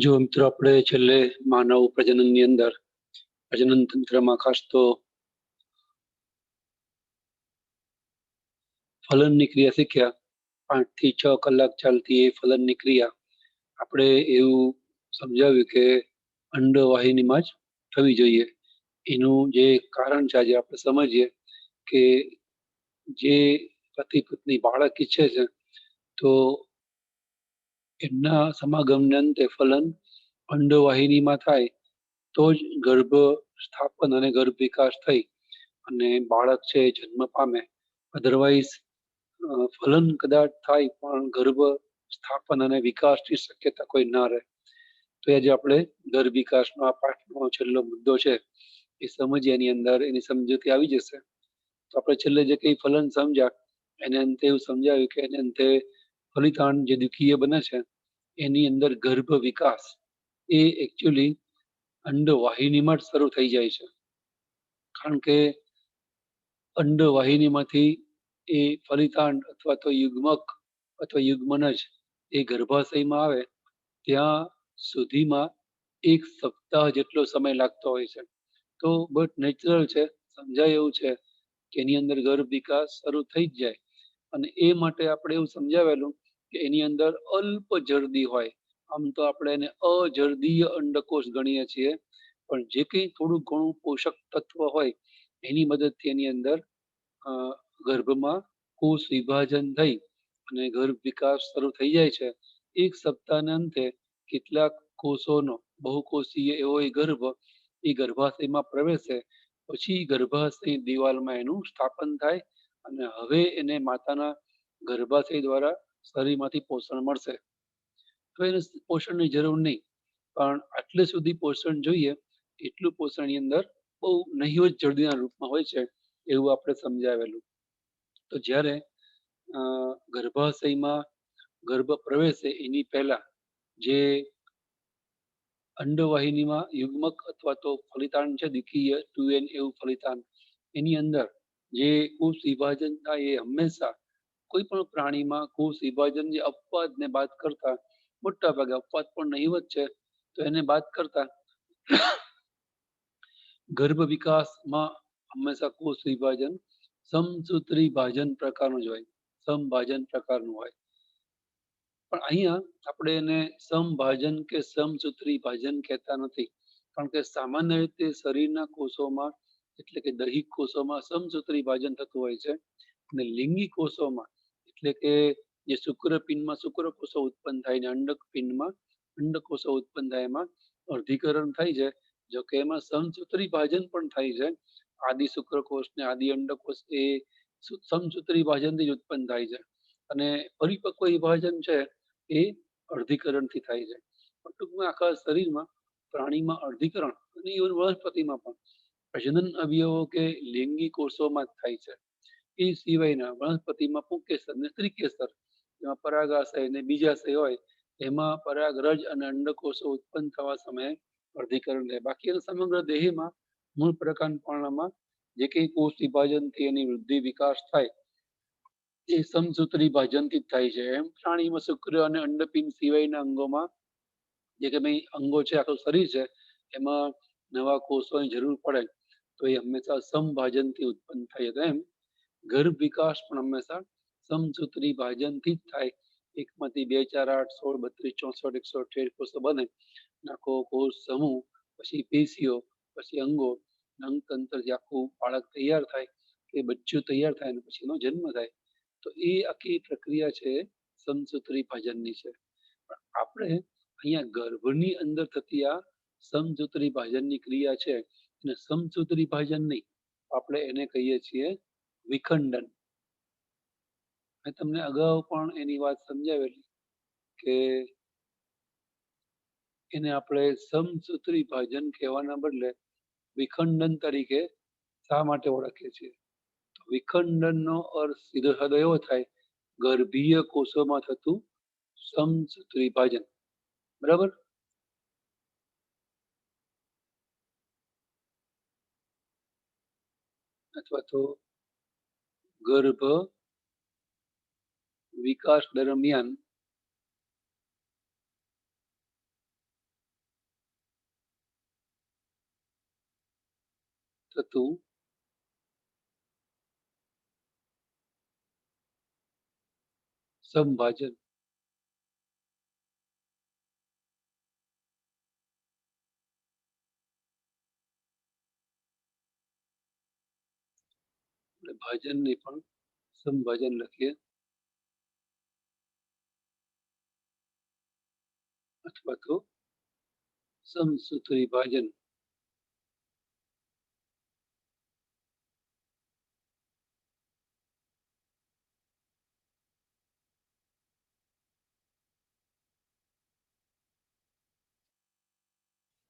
જો મિત્રો આપણે છેલ્લે માનવ પ્રજનનની અંદર પ્રજનન તંત્રમાં ખાસ તો ફલનની ક્રિયા શીખ્યા. 5 થી 6 કલાક ચાલતી એ ફલનની ક્રિયા આપણે એવું સમજાવ્યું કે અંડવાહિનીમાં જ થવી જોઈએ. એનું જે કારણ છે આજે આપણે સમજીએ કે જે પતિ પત્ની બાળક ઈચ્છે છે તો એમના સમાગમને અંતે ફલન અંડવાહિનીમાં થાય તો જ ગર્ભ સ્થાપન અને ગર્ભ વિકાસ થઈ અને બાળક છે એ જન્મ પામે. અધરવાઇઝ ફલન કદાચ થાય પણ ગર્ભ સ્થાપન અને વિકાસની શક્યતા કોઈ ના રહે. તો આજે આપણે ગર્ભ વિકાસનો આ પાઠનો છેલ્લો મુદ્દો છે એ સમજીએ, એની અંદર એની સમજૂતી આવી જશે. તો આપણે છેલ્લે જે કઈ ફલન સમજ્યા એને અંતે એવું સમજાવ્યું કે એને અંતે ફલિતાંડ જે દ્વિકીય બને છે એની અંદર ગર્ભ વિકાસ એ એકચ્યુઅલી અંડવાહિનીમાં જ શરૂ થઈ જાય છે. કારણ કે અંડવાહિનીમાંથી એ ફલિતાંડ અથવા તો યુગ્મક અથવા યુગ્મનજ એ ગર્ભાશયમાં આવે ત્યાં સુધીમાં 1 સપ્તાહ જેટલો સમય લાગતો હોય છે. તો બટ નેચરલ છે, સમજાય એવું છે કે એની અંદર ગર્ભ વિકાસ શરૂ થઈ જ જાય. અને એ માટે આપણે એવું સમજાવેલું કે એની અંદર અલ્પ જરદી હોય. આમ તો આપણે એને અજરદીય અંડકોષ ગણીએ છીએ, પણ જે કંઈ થોડું ઘણું પોષક તત્વ હોય એની મદદથી એની અંદર અ, ગર્ભમાં કોષ વિભાજન થઈ અને ગર્ભ વિકાસ શરૂ થઈ જાય છે. 1 સપ્તાહના અંતે કેટલાક કોષોનો બહુકોષીય એવો એ ગર્ભ એ ગર્ભાશયમાં પ્રવેશે. પછી ગર્ભાશય દિવાલમાં એનું સ્થાપન થાય અને હવે એને માતાના ગર્ભાશય દ્વારા શરીરમાંથી પોષણ મળશે. તો એને પોષણની જરૂર નહીં, પણ આટલે સુધી પોષણ જોઈએ એટલું પોષણ એની અંદર બહુ નહિવત જલ્દીના રૂપમાં હોય છે એવું આપણે સમજાવેલું. તો જ્યારે ગર્ભાશયમાં ગર્ભ પ્રવેશે એની પહેલા જે અંડવાહિનીમાં યુગ્મક અથવા તો ફલિતાંડ છે દ્વિકીય 2n એવું ફલિતાંડ, એની અંદર જે કોષ વિભાજન થાય એ હંમેશા કોઈ પણ પ્રાણીમાં કોષ વિભાજન જે અપવાદને બાદ કરતા મોટા ભાગે, અપવાદ પણ નહિવત છે તો એને બાદ કરતા ગર્ભ વિકાસમાં હંમેશા કોષ વિભાજન સમસૂત્રી ભાજન પ્રકારનું જ હોય, સમભાજન પ્રકારનું હોય. પણ અહીંયા આપણે એને સમભાજન કે સમસૂત્રી ભાજન કહેતા નથી, કારણ કે સામાન્ય રીતે શરીરના કોષોમાં એટલે કે દૈહિક કોષોમાં સમસૂત્રી ભાજન થતું હોય છે અને લિંગી કોષોમાં એટલે કે જે શુક્રપિંડમાં શુક્રકોષો ઉત્પન્ન થાય ને અંડકપિંડમાં અંડકોષો ઉત્પન્ન થાય એમાં અર્ધીકરણ થાય છે. જો કે એમાં સમસૂત્રી ભાજન પણ થાય છે. આદિ શુક્રકોષ ને આદિ અંડકોષ એ સમસૂત્રી ભાજનથી જ ઉત્પન્ન થાય છે અને પરિપક્વ વિભાજન છે એ અર્ધીકરણથી થાય છે. ટૂંકમાં આખા શરીરમાં પ્રાણીમાં અર્ધીકરણ અને ઇવન વનસ્પતિમાં પણ પ્રજનન અવયવો કે લિંગી કોષોમાં જ થાય છે. એ સિવાયના વનસ્પતિમાં પુંકેસર ને સ્ત્રીકેસર, એમાં પરાગાશય ને બીજાશય હોય, એમાં પરાગરજ અને અંડકોષો ઉત્પન્ન થવા સમયે અર્ધીકરણ થાય. બાકી સમગ્ર દેહમાં મૂળ પ્રકાંડપર્ણમાં જે કંઈ કોષ વિભાજનથી એની વૃદ્ધિ વિકાસ થાય એ સમસૂત્રી ભાજનથી જ થાય છે. એમ પ્રાણીમાં શુક્ર અને અંડપિંડ સિવાયના અંગોમાં જે કે ભાઈ અંગો છે, આખું શરીર છે, એમાં નવા કોષોની જરૂર પડે તો એ હંમેશા સમભાજનથી ઉત્પન્ન થાય. તો એમ ગર્ભ વિકાસ પણ હંમેશા સમસૂત્રી ભાજનથી જ થાય. 1 માંથી 2 4 8 16 32 64 178 કોષો બને. આખો કોષ સમૂહ, પછી પેશીઓ, પછી અંગો, અંગતંત્ર જે આખું બાળક તૈયાર થાય કે બચ્ચું તૈયાર થાય અને પછી એનો જન્મ થાય. તો એ આખી પ્રક્રિયા છે સમસૂત્રી ભાજનની છે. પણ આપણે અહીંયા ગર્ભની અંદર થતી આ સમસૂત્રી ભાજનની ક્રિયા છે અને સમસૂત્રી ભાજન નહીં, આપણે એને કહીએ છીએ વિખંડન. મેં તમને અગાઉ પણ એની વાત સમજાવેલી કે એને આપણે સમસૂત્રી ભાજન કહેવાના બદલે વિખંડન તરીકે શા માટે ઓળખીએ છીએ? તો વિખંડનનો અર્થ સીધો સાધો એવો થાય ગર્ભીય કોષોમાં થતું સમસૂત્રી ભાજન. બરાબર? અથવા તો ગર્ભ વિકાસ દરમિયાન થતું સમભાજન. ભાજન ને પણ સમભાજન લખીએ અથવા તો સમસૂત્રી ભાજન.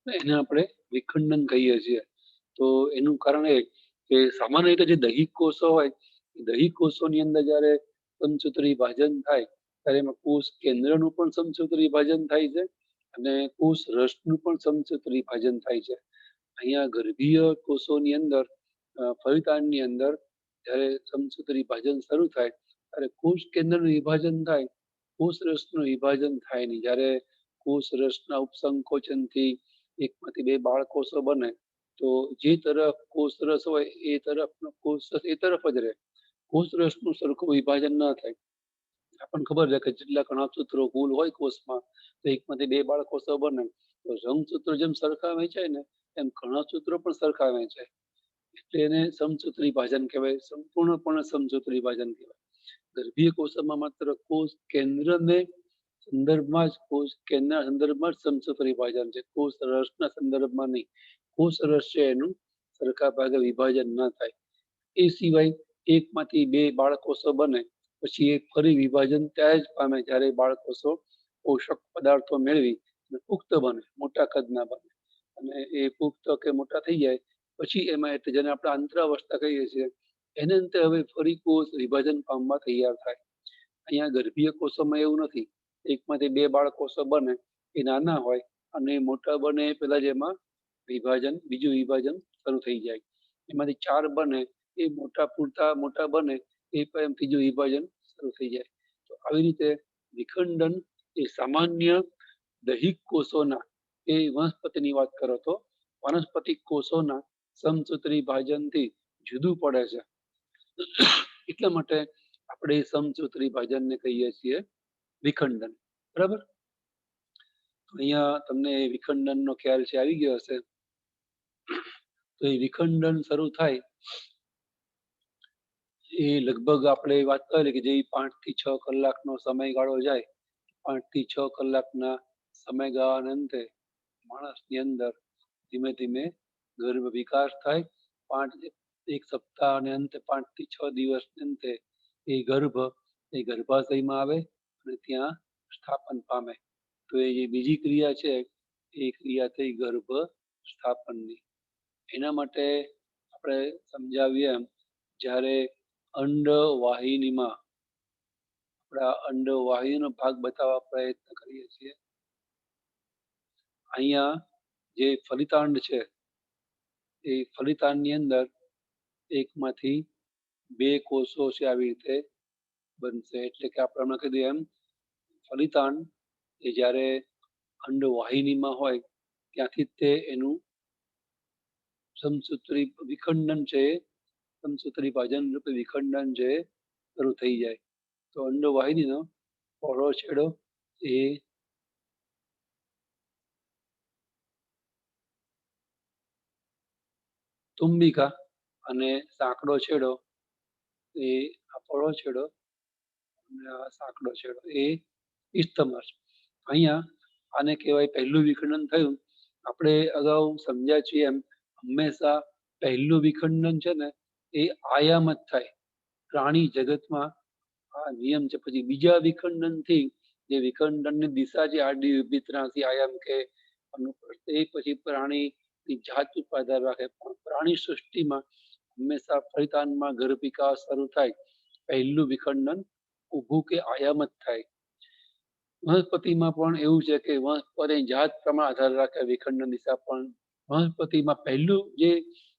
એને આપણે વિખંડન કહીએ છીએ. તો એનું કારણ એ કે સામાન્ય રીતે જે દૈહિક કોષો હોય, દૈહિક કોષોની અંદર જયારે સમસૂત્રી ભાજન થાય ત્યારે એમાં કોષ કેન્દ્રનું પણ સમસૂત્રી ભાજન થાય છે અને કોષ રસનું પણ સમસૂત્રી ભાજન થાય છે. અહીંયા ગર્ભીય કોષોની અંદર ફલિતાંડની અંદર જ્યારે સમસૂત્રી ભાજન શરૂ થાય ત્યારે કોષ કેન્દ્રનું વિભાજન થાય, કોષ રસનું વિભાજન થાય નહીં. જ્યારે કોષ રસના ઉપસંકોચનથી એકમાંથી બે બાળકોષો બને તો જે તરફ કોષ રસ હોય એ તરફનો કોષ રસ એ તરફ જ રહે, કોષ રસનું સરખું વિભાજન ન થાય. આપણને ખબર છે કે જેટલા કણકસૂત્રો કુલ હોય કોષમાં તો એકમાંથી બે બાળકોષો બને તો રંગસૂત્રો જેમ સરખા વહેંચાય ને એમ કણકસૂત્રો પણ સરખા વહેંચાય. એટલે એને સમસૂત્રી ભાજન કહેવાય, સંપૂર્ણપણે સમસૂત્રી ભાજન કહેવાય. ગર્ભીય કોષોમાં માત્ર કોષ કેન્દ્રને સંદર્ભમાં જ, કોષ કેન્દ્રના સંદર્ભમાં જ સમસૂત્રી ભાજન છે, કોષ રસના સંદર્ભમાં નહીં. કોષ રસ છે એનું સરખા ભાગે વિભાજન ન થાય. એ સિવાય એકમાંથી બે બાળકોષો બને પછી એ ફરી વિભાજન ત્યારે જ પામે જ્યારે બાળકોષો પોષક પદાર્થો મેળવી પુખ્ત બને, મોટા કદના બને. અને એ પુખ્ત કે મોટા થઈ જાય પછી એમાં એટલે જેને આપણે આંતરાવસ્થા કહીએ છીએ એને અંતે હવે ફરી કોષ વિભાજન પામવા તૈયાર થાય. અહીંયા ગર્ભીય કોષોમાં એવું નથી. એકમાંથી બે બાળકોષો બને એ નાના હોય અને મોટા બને પેલા જ એમાં વિભાજન, બીજું વિભાજન શરૂ થઈ જાય. એમાંથી ચાર બને એ મોટા પૂરતા મોટા બને એ પણ ત્રીજું વિભાજન શરૂ થઈ જાય. તો આવી રીતે વિખંડન એ સામાન્ય દૈહિક કોષોના, એ વનસ્પતિની વાત કરો તો વનસ્પતિ કોષોના સમસૂત્રી ભાજનથી જુદું પડે છે. એટલા માટે આપણે સમસૂત્રી ભાજનને કહીએ છીએ વિખંડન. બરાબર. અહીંયા તમને વિખંડનનો ખ્યાલ છે આવી ગયો હશે. તો એ વિખંડન શરૂ થાય એ લગભગ આપણે વાત કરી કે જે 5 થી 6 કલાકનો સમયગાળો જાય, 5 થી 6 કલાકના સમયગાળાના અંતે માણસની અંદર ધીમે ધીમે ગર્ભ વિકાસ થાય. એક સપ્તાહને અંતે 5 થી 6 દિવસને અંતે એ ગર્ભ એ ગર્ભાશયમાં આવે અને ત્યાં સ્થાપન પામે. તો એ જે બીજી ક્રિયા છે એ ક્રિયા થઈ ગર્ભ સ્થાપનની. એના માટે આપણે સમજાવીએ એમ જ્યારે અંડવાહિનીમાં આપણા અંડવાહિનીનો ભાગ બતાવવા પ્રયત્ન કરીએ છીએ. અહીંયા જે ફલિતાંડ છે એ ફલિતાંડની અંદર એકમાંથી બે કોષો છે આવી રીતે બનશે. એટલે કે આપણે હમણાં કીધું એમ ફલિતાંડ એ જ્યારે અંડવાહિનીમાં હોય ત્યાંથી તે એનું સમસૂત્રી વિખંડન છે, સમસૂત્રી ભાજન રૂપે વિખંડન છે શરૂ થઈ જાય. તો અંડવાહિનીનો પહોળો છેડો એ તુંબિકા અને સાંકડો છેડો એ આ પહોળો છેડો અને આ સાંકડો છેડો એ ઇસ્તમસ. અહીંયા આને કહેવાય પહેલું વિખંડન થયું. આપણે અગાઉ સમજ્યા છીએ એમ હંમેશા પહેલું વિખંડન છે ને એ આયામ જ થાય. પ્રાણી જગતમાં આ નિયમ છે. પછી બીજા વિખંડનથી જે વિખંડનની દિશા છે આડી ઊભી ત્રાંસી આયામ કે અનુપ્રસ્થ, એ પછી પ્રાણીની જાત ઉપર આધાર રાખે. પણ પ્રાણી સૃષ્ટિમાં હંમેશા ફલિતાંડમાં ગર્ભ વિકાસ શરૂ થાય પહેલું વિખંડન ઊભું કે આયામ જ થાય. વનસ્પતિમાં પણ એવું છે કે વનસ્પતિ જાત પ્રમાણે આધાર રાખે વિખંડન દિશા. પણ વનસ્પતિમાં પહેલું જે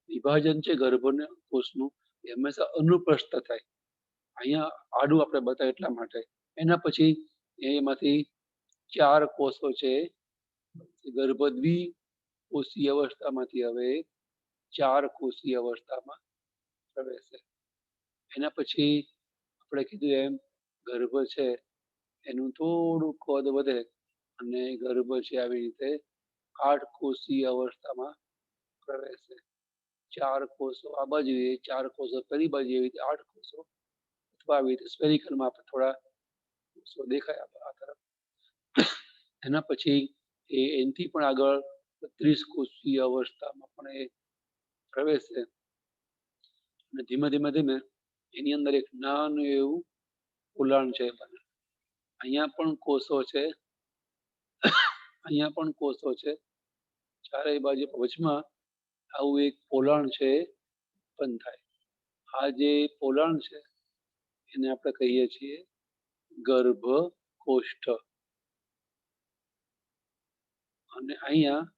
વિભાજન છે ગર્ભને કોષનું એ હંમેશા અનુપ્રસ્થ થાય. અહીંયા આડું આપણે બતાવે એટલા માટે. એના પછી એમાંથી ચાર કોષો છે ગર્ભ દ્વિકોષીય અવસ્થામાંથી હવે 4 કોષીય અવસ્થામાં પ્રવેશે. એના પછી આપણે કીધું એમ ગર્ભ છે એનું થોડું કદ વધે અને ગર્ભ છે આવી રીતે 8 કોષીય અવસ્થામાં પ્રવેશે. 4 કોષો આ બાજુ, 4 કોષો પેલી બાજુ, એવી રીતે 8 કોષો, અથવા આવી રીતે સ્ફેરિકલમાં આપણે થોડા કોષો દેખાય આ તરફ. એના પછી એનાથી પણ આગળ 32 કોષીય અવસ્થામાં પણ એ પ્રવેશે અને ધીમે ધીમે ધીમે એની અંદર એક નાનું એવું પોલાણ છે બને. અહીંયા પણ કોષો છે, અહીંયા પણ કોષો છે, ચારેય બાજુ વચમાં આવું એક પોલાણ છે ઉત્પન્ન થાય. આ જે પોલાણ છે એને આપણે કહીએ છીએ ગર્ભકોષ્ઠ. અને અહીંયા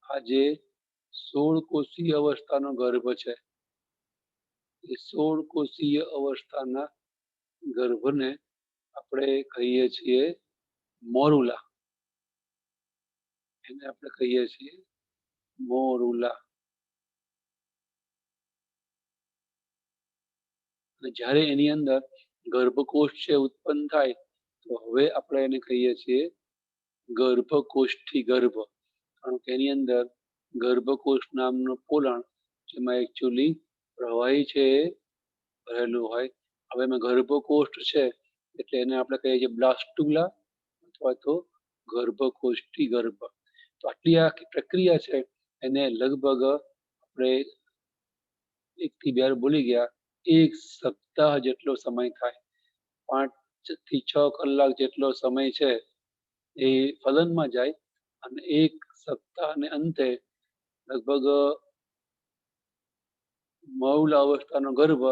આ જે 16 કોષીય અવસ્થાનો ગર્ભ છે એ 16 કોષીય અવસ્થાના ગર્ભને આપણે કહીએ છીએ મોરુલા. એને આપણે કહીએ છીએ મોરુલા. અને જ્યારે એની અંદર ગર્ભકોષ છે ઉત્પન્ન થાય તો હવે આપણે એને કહીએ છીએ ગર્ભકોષ્ઠી ગર્ભ. કારણ કે એની અંદર ગર્ભકોષ નામનું પોલાણ જેમાં એકચ્યુઅલી પ્રવાહી છે એ રહેલું હોય. હવે એમાં ગર્ભકોષ્ઠ છે એટલે એને આપણે કહીએ છીએ બ્લાસ્ટુલા અથવા તો ગર્ભકોષ્ઠી ગર્ભ. તો આટલી આખી પ્રક્રિયા છે એને લગભગ આપણે 1 થી 2 બોલી ગયા 1 સપ્તાહ જેટલો સમય થાય. 5 થી 6 કલાક જેટલો સમય છે એ ફલનમાં જાય અને 1 સપ્તાહને અંતે લગભગ મૌલ અવસ્થાનો ગર્ભ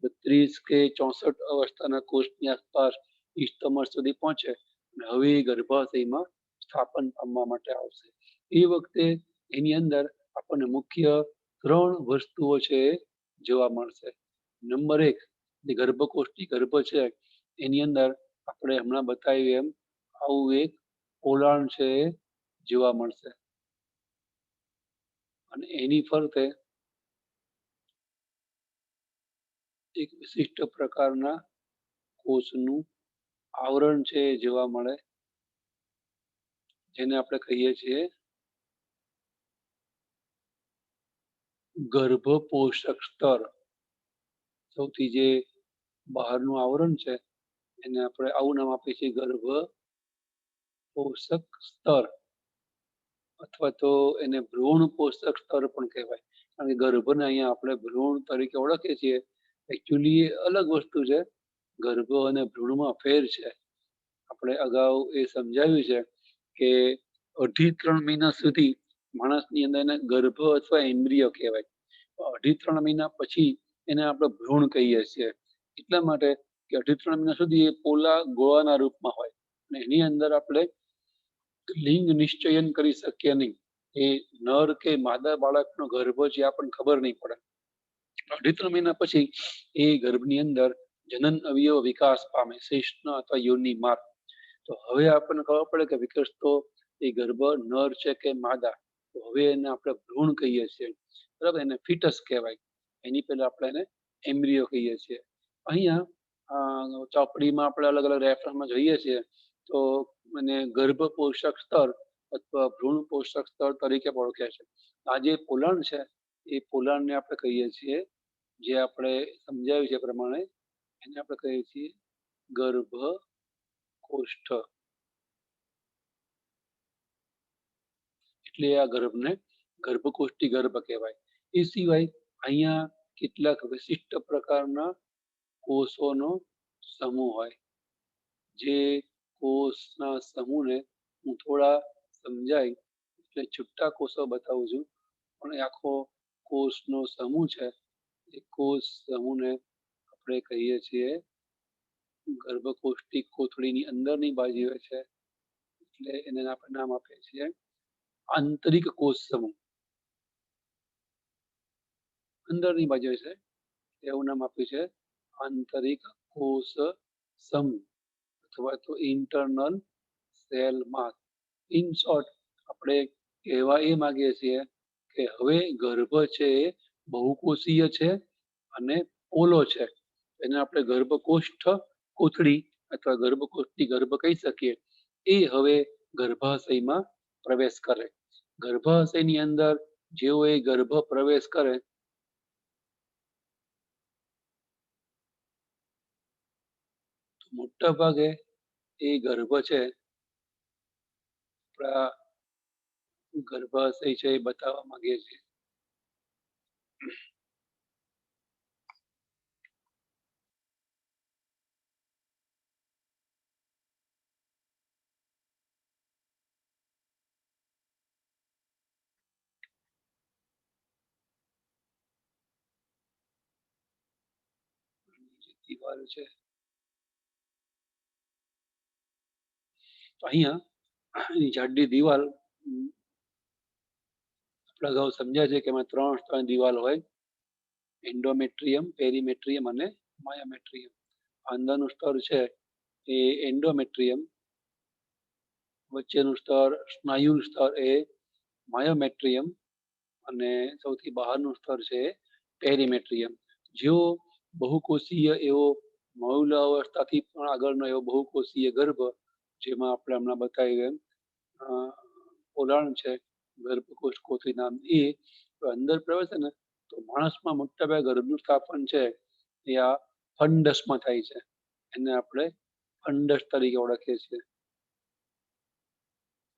32 કે 64 અવસ્થાના કોષની આસપાસ ઇસ્ટમર સુધી પહોંચે અને હવે એ ગર્ભાશયમાં સ્થાપન પામવા માટે આવશે. એ વખતે એની અંદર આપણને મુખ્ય 3 વસ્તુઓ છે એ જોવા મળશે. નંબર 1, જે ગર્ભકોષ્ઠી ગર્ભ છે એની અંદર આપણે હમણાં બતાવ્યું એમ આવું એક પોલાણ છે એ જોવા મળશે અને એની ફરતે એક વિશિષ્ટ પ્રકારના કોષનું આવરણ છે એ જોવા મળે જેને આપણે કહીએ છીએ ગર્ભપોષક સ્તર. સૌથી જે બહારનું આવરણ છે એને આપણે આવું નામ આપીએ છીએ ગર્ભપોષક સ્તર અથવા તો એને ભ્રૂણ પોષક સ્તર પણ કહેવાય. કારણ કે ગર્ભને અહીંયા આપણે ભ્રૂણ તરીકે ઓળખીએ છીએ, એકચ્યુઅલી એ અલગ વસ્તુ છે. ગર્ભ અને ભ્રૂણમાં ફેર છે. આપણે અગાઉ એ સમજાવ્યું છે કે 2.5-3 મહિના સુધી માણસની અંદર એને ગર્ભ અથવા એમ્બ્રિયો કહેવાય. 2.5-3 મહિના પછી એને આપણે ભ્રૂણ કહીએ છીએ. એટલા માટે કે 2.5-3 મહિના સુધી એ પોલા ગોળાના રૂપમાં હોય અને એની અંદર આપણે લિંગ નિશ્ચયન કરી શકીએ નહીં. એ નર કે માદા બાળકનો ગર્ભ છે આપણને ખબર નહીં પડે. 2.5-3 મહિના પછી એ ગર્ભની અંદર જનન અવયવ વિકાસ પામે, શિશ્ન અથવા યોનિ માર્ગ. તો હવે આપણને ખબર પડે કે વિકસતો એ ગર્ભ નર છે કે માદા. તો હવે એને આપણે ભ્રૂણ કહીએ છીએ, બરાબર. એને ફિટસ કહેવાય. એની પહેલા આપણે એને એમ્બ્રિયો કહીએ છીએ. અહીંયા ચોપડીમાં આપણે અલગ અલગ રેફરન્સમાં જોઈએ છીએ તો એને ગર્ભ પોષક સ્તર અથવા ભ્રૂણ પોષક સ્તર તરીકે પણ ઓળખે છે. આ જે પોલાણ છે એ પોલાણને આપણે કહીએ છીએ, જે આપણે સમજાવ્યું છે પ્રમાણે એને આપણે કહીએ છીએ ગર્ભ કોષ્ઠ. એટલે આ ગર્ભને ગર્ભકોષ્ઠી ગર્ભ કહેવાય. એ સિવાય અહીંયા કેટલાક વિશિષ્ટ પ્રકારના કોષોનો સમૂહ હોય. જે કોષના સમૂહને હું થોડા સમજાય એટલે છૂટા કોષો બતાવું છું, પણ એ આખો કોષનો સમૂહ છે. એ કોષ સમૂહને આપણે કહીએ છીએ ગર્ભકોષ્ઠી કોથળીની અંદરની બાજુએ છે એટલે એને આપણે નામ આપીએ છીએ આંતરિક કોષ સમૂહ. અંદરની બાજુએ છે એવું નામ આપ્યું છે આંતરિક કોષ સમૂહ અથવા તો internal cell mass. In short આપણે કહેવા એ માંગીએ છીએ કે હવે ગર્ભ છે એ બહુકોષીય છે અને પોલો છે. એને આપણે ગર્ભકોષ્ઠ કોથળી અથવા ગર્ભકોષ્ઠી ગર્ભ કહી શકીએ. એ હવે ગર્ભાશયમાં પ્રવેશ કરે. ગર્ભાશયની અંદર જેવો એ ગર્ભ પ્રવેશ કરે મોટા ભાગે એ ગર્ભ છે આપણા ગર્ભાશય છે એ બતાવવા માંગીએ છીએ. દિવાલ છે તો અહીંયા જાડી દિવાલ આપણે અગાઉ સમજ્યા છે કે એમાં ત્રણ દિવાલ હોય, એન્ડોમેટ્રિયમ, પેરીમેટ્રિયમ અને માયોમેટ્રિયમ. અંદરનું સ્તર છે એ એન્ડોમેટ્રિયમ, વચ્ચેનું સ્તર સ્નાયુનું સ્તર એ માયોમેટ્રિયમ અને સૌથી બહારનું સ્તર છે પેરીમેટ્રિયમ. જેવો બહુકોષીય એવો મૌલ અવસ્થાથી પણ આગળનો એવો બહુકોષીય ગર્ભ, જેમાં આપણે હમણાં બતાવી એમ પોલાણ છે ગર્ભકોષ કોથળી નામ, એ અંદર પ્રવેશે ને તો માણસમાં મોટાભાગે ગર્ભનું સ્થાપન છે એ આ ફંડસમાં થાય છે. એને આપણે ફંડસ તરીકે ઓળખીએ છીએ.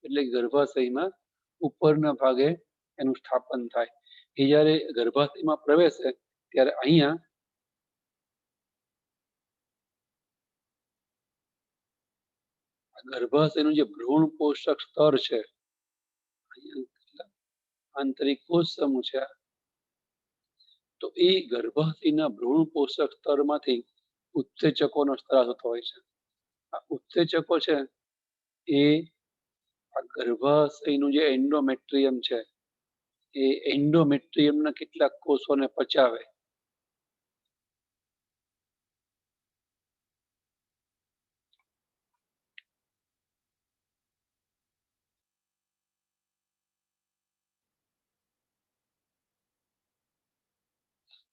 એટલે ગર્ભાશયમાં ઉપરના ભાગે એનું સ્થાપન થાય. એ જ્યારે ગર્ભાશયમાં પ્રવેશે ત્યારે અહીંયા ગર્ભાશયનું જે ભ્રૂણ પોષક સ્તર છે, આંતરિક કોષ સમૂહ છે, તો એ ગર્ભાશયના ભ્રૂણ પોષક સ્તરમાંથી ઉત્સેચકોનો સ્ત્રાવ થતો હોય છે. આ ઉત્સેચકો છે એ આ ગર્ભાશયનું જે એન્ડોમેટ્રિયમ છે એ એન્ડોમેટ્રિયમના કેટલાક કોષોને પચાવે.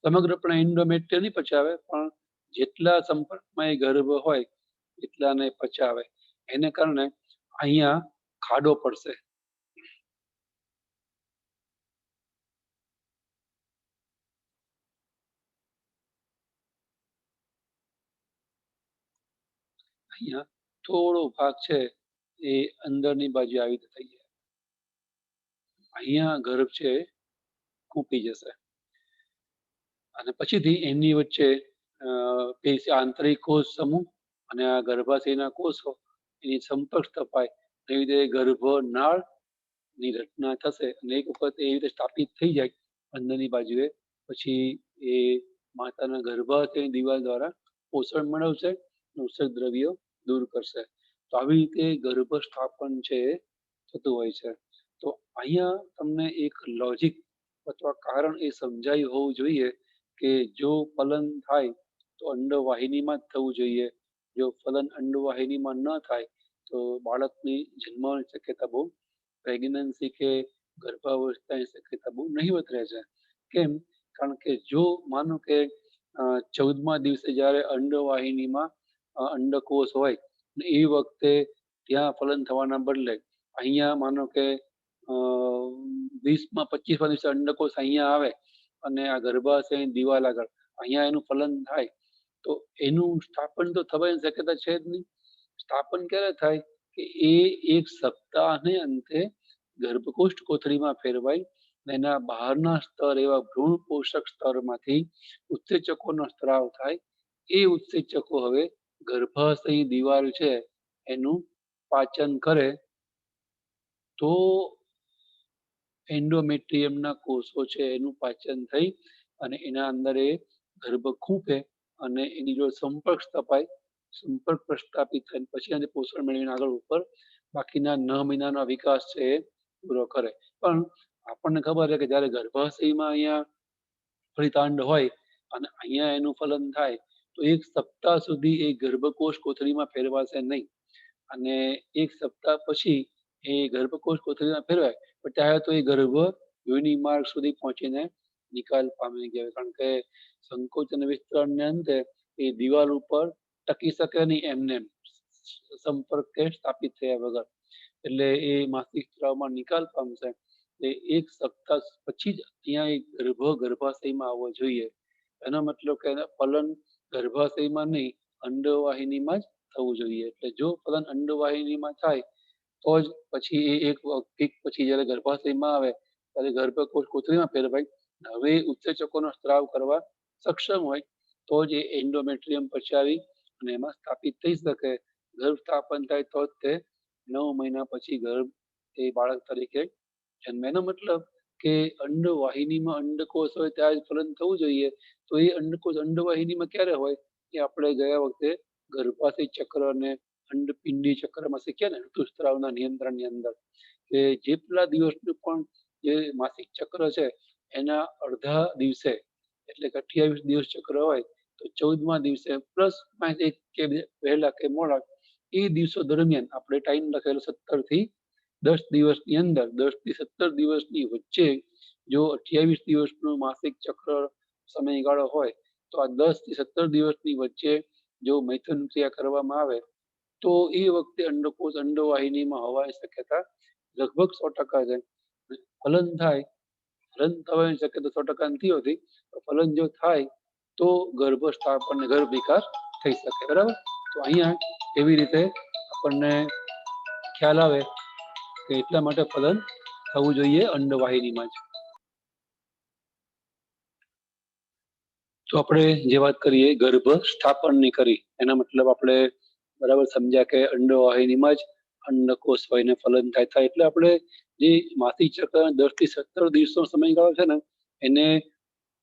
સમગ્રપણે એન્ડોમેટ્રિયમ નહીં પચાવે, પણ જેટલા સંપર્કમાં એ ગર્ભ હોય એટલાને પચાવે. એને કારણે અહીંયા ખાડો પડશે. અહીંયા થોડો ભાગ છે એ અંદરની બાજુ આવી રીતે થઈ જાય. અહીંયા ગર્ભ છે ખૂંપી જશે અને પછીથી એમની વચ્ચે આંતરિક કોષ સમૂહ અને આ ગર્ભાશયના કોષો એની સંપર્ક સ્થપાય. એવી રીતે ગર્ભનાળ ની રચના થશે અને એક વખત એવી રીતે સ્થાપિત થઈ જાય અંદરની બાજુએ, પછી એ માતાના ગર્ભાશયની દિવાલ દ્વારા પોષણ મેળવશે, પોષક દ્રવ્યો દૂર કરશે. તો આવી રીતે ગર્ભ સ્થાપન છે એ થતું હોય છે. તો અહીંયા તમને એક લોજિક અથવા કારણ એ સમજાયું હોવું જોઈએ કે જો ફલન થાય તો અંડવાહિનીમાં જ થવું જોઈએ. જો ફલન અંડવાહિનીમાં ન થાય તો બાળકની જન્મવાની શક્યતા બહુ, પ્રેગ્નન્સી કે ગર્ભાવસ્થાની શક્યતા બહુ નહીવત રહે છે. કેમ? કારણ કે જો માનો કે 14મા દિવસે જ્યારે અંડવાહિનીમાં અંડકોષ હોય ને એ વખતે ત્યાં ફલન થવાના બદલે અહીંયા માનો કે 20મા 25મા દિવસે અંડકોષ અહીંયા આવે અને આ ગર્ભાશયની દિવાલ આગળ અહીંયા એનું ફલન થાય, તો એનું સ્થાપન તો થવાની શક્યતા છે જ નહીં. સ્થાપન ક્યારે થાય કે એ એક સપ્તાહને અંતે ગર્ભકોષ્ઠ કોથળીમાં ફેરવાય અને એના બહારના સ્તર એવા ભ્રૂણ પોષક સ્તરમાંથી ઉત્સેચકોનો સ્ત્રાવ થાય. એ ઉત્સેચકો હવે ગર્ભાશય દિવાલ છે એનું પાચન કરે તો એન્ડોમેટ્રિયમના કોષો છે એનું પાચન થઈ અને એના અંદર એ ગર્ભ ખૂંપે અને એની જોડે સંપર્ક સ્થપાય, સંપર્ક પ્રસ્થાપિત થાય પછી એને પોષણ મેળવીને આગળ ઉપર બાકીના 9 મહિનાનો વિકાસ છે એ પૂરો કરે. પણ આપણને ખબર છે કે જ્યારે ગર્ભાશયમાં અહીંયા ફલિતાંડ હોય અને અહીંયા એનું ફલન થાય તો એક સપ્તાહ સુધી એ ગર્ભકોષ કોથળીમાં ફેરવાશે નહીં અને એક સપ્તાહ પછી એ ગર્ભકોષ કોથળીમાં ફેરવાય પણ ત્યારે તો એ ગર્ભ યોની માર્ગ સુધી પહોંચીને નિકાલ પામી ગયા, કારણ કે સંકોચન વિસ્તરણને અંતે એ દિવાલ ઉપર ટકી શકે નહીં એમને એમ, સંપર્ક કે સ્થાપિત થયા વગર. એટલે એ માસિક સ્ત્રાવમાં નિકાલ પામશે એ એક સપ્તાહ પછી જ અહીંયા એક ગર્ભાશયમાં આવવો જોઈએ. એનો મતલબ કે ફલન ગર્ભાશયમાં નહીં, અંડવાહિનીમાં જ થવું જોઈએ. એટલે જો ફલન અંડવાહિનીમાં થાય તો જ પછી એ એક પછી જયારે ગર્ભાશયમાં આવે ત્યારે ગર્ભકોષ કોથળીમાં ફેરવાય, હવે ઉત્સેચકોનો સ્ત્રાવ કરવા સક્ષમ હોય તો જ એ એન્ડોમેટ્રિયમ પચાવી અને એમાં સ્થાપિત થઈ શકે. ગર્ભ સ્થાપન થાય તો જ તે 9 મહિના પછી ગર્ભ એ બાળક તરીકે જન્મે. એનો મતલબ કે અંડવાહિનીમાં અંડકોષ હોય ત્યાં જ ફલન થવું જોઈએ. તો એ અંડકોષ અંડવાહિનીમાં ક્યારે હોય એ આપણે ગયા વખતે ગર્ભાશય ચક્ર અને અંડપિંડી ચક્રમાં શીખ્યા ને, ઋતુસ્ત્રાવના નિયંત્રણની અંદર, કે જેટલા દિવસનું પણ જે માસિક ચક્ર છે એના અડધા દિવસે, એટલે કે 28 દિવસ ચક્ર હોય તો 14મા દિવસે પ્લસ એક કે પહેલા કે મોડા એ દિવસો દરમિયાન આપણે ટાઈમ લખેલો 17 થી 10 દિવસની અંદર, 10 થી 17 દિવસની વચ્ચે જો 28 દિવસનું માસિક ચક્ર સમયગાળો હોય તો આ 10 થી 17 દિવસની વચ્ચે જો મૈથુન ક્રિયા કરવામાં આવે તો એ વખતે અંડકોષ અંડવાહિનીમાં હોવાની શક્યતા લગભગ 100% છે. ફલન થાય, ફલન થવાની શક્યતા 100% નથી હોતી, ફલન જો થાય તો ગર્ભ સ્થાપન અને ગર્ભ વિકાસ થઈ શકે. બરાબર. તો અહીંયા એવી રીતે આપણને ખ્યાલ આવે કે એટલા માટે ફલન થવું જોઈએ અંડવાહિનીમાં જ. તો આપણે જે વાત કરીએ ગર્ભ સ્થાપનની કરી, એના મતલબ આપણે બરાબર સમજ્યા કે અંડવાહિનીમાં જ અંડકોષ હોય ને ફલન થાય. એટલે આપણે જે માસિક ચક્ર 10 થી 17 દિવસનો સમયગાળો છે ને એને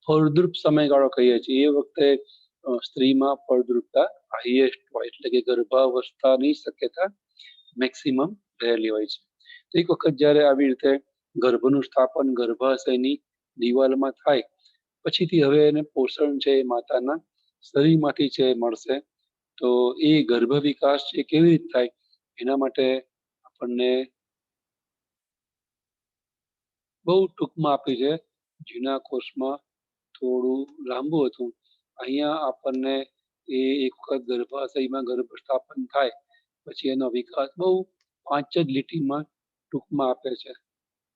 ફળદ્રુપ સમયગાળો કહીએ છીએ. એ વખતે સ્ત્રીમાં ફળદ્રુપતા હાઈએસ્ટ હોય, એટલે કે ગર્ભાવસ્થાની શક્યતા મેક્સિમમ રહેલી હોય છે. તો એક વખત જ્યારે આવી રીતે ગર્ભનું સ્થાપન ગર્ભાશયની દિવાલમાં થાય પછીથી હવે એને પોષણ છે માતાના શરીરમાંથી છે મળશે. તો એ ગર્ભ વિકાસ છે કેવી રીતે થાય એના માટે આપણને બહુ ટૂંકમાં આપી છે. જૂના કોર્સમાં થોડું લાંબુ હતું, અહીંયા આપણને એ એક વખત ગર્ભાશયમાં ગર્ભ સ્થાપન થાય પછી એનો વિકાસ બહુ 5 જ લીટીમાં ટૂંકમાં આપે છે.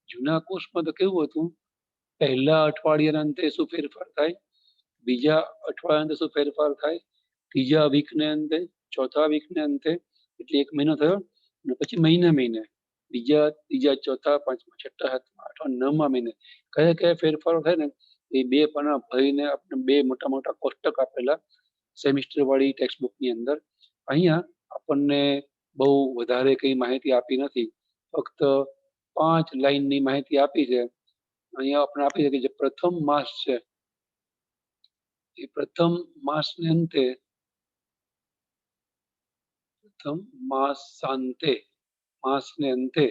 જૂના કોર્સમાં તો કેવું હતું, પહેલા અઠવાડિયાના અંતે શું ફેરફાર થાય, બીજા અઠવાડિયા અંતે શું ફેરફાર થાય, ત્રીજા વીકને અંતે, ચોથા વીકને અંતે, એટલે 1 મહિનો થયો, અને પછી મહિને બીજા ત્રીજા ચોથા પાંચમા છઠ્ઠા સાતમા આઠમા 9મા મહિને કયા કયા ફેરફારો થાય ને એ 2 પાના ભરીને આપણે 2 મોટા મોટા કોષ્ટક આપેલા સેમિસ્ટર વાળી ટેક્સ્ટ બુકની અંદર. અહીંયા આપણને બહુ વધારે કઈ માહિતી આપી નથી, ફક્ત 5 લાઈનની માહિતી આપી છે. અહીંયા આપણે આપી છે કે જે પ્રથમ માસ છે એ પ્રથમ માસને અંતે, પ્રથમ માસને અંતે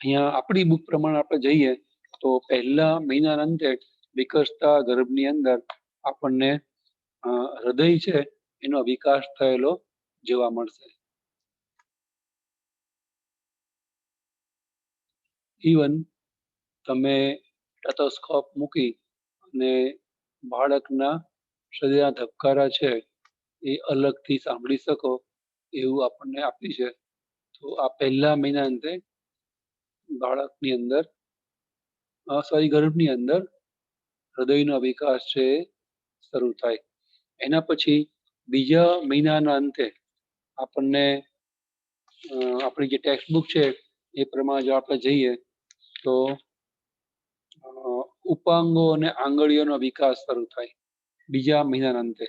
અહીંયા આપણી બુક પ્રમાણે આપણે જઈએ તો પહેલા મહિનાના અંતે વિકસતા ગર્ભની અંદર આપણને હૃદય છે એનો વિકાસ થયેલો જોવા મળશે. ઇવન તમે સ્ટેથોસ્કોપ મૂકી અને બાળકના શરીરના ધબકારા છે એ અલગથી સાંભળી શકો એવું આપણને આપ્યું છે. તો આ પહેલા મહિના અંતે બાળકની અંદર ગર્ભની અંદર હૃદયનો વિકાસ છે શરૂ થાય. એના પછી બીજા મહિનાના અંતે આપણને આપણી જે ટેક્સ્ટ બુક છે એ પ્રમાણે જો આપણે જઈએ તો ઉપાંગો અને આંગળીઓનો વિકાસ શરૂ થાય બીજા મહિનાના અંતે.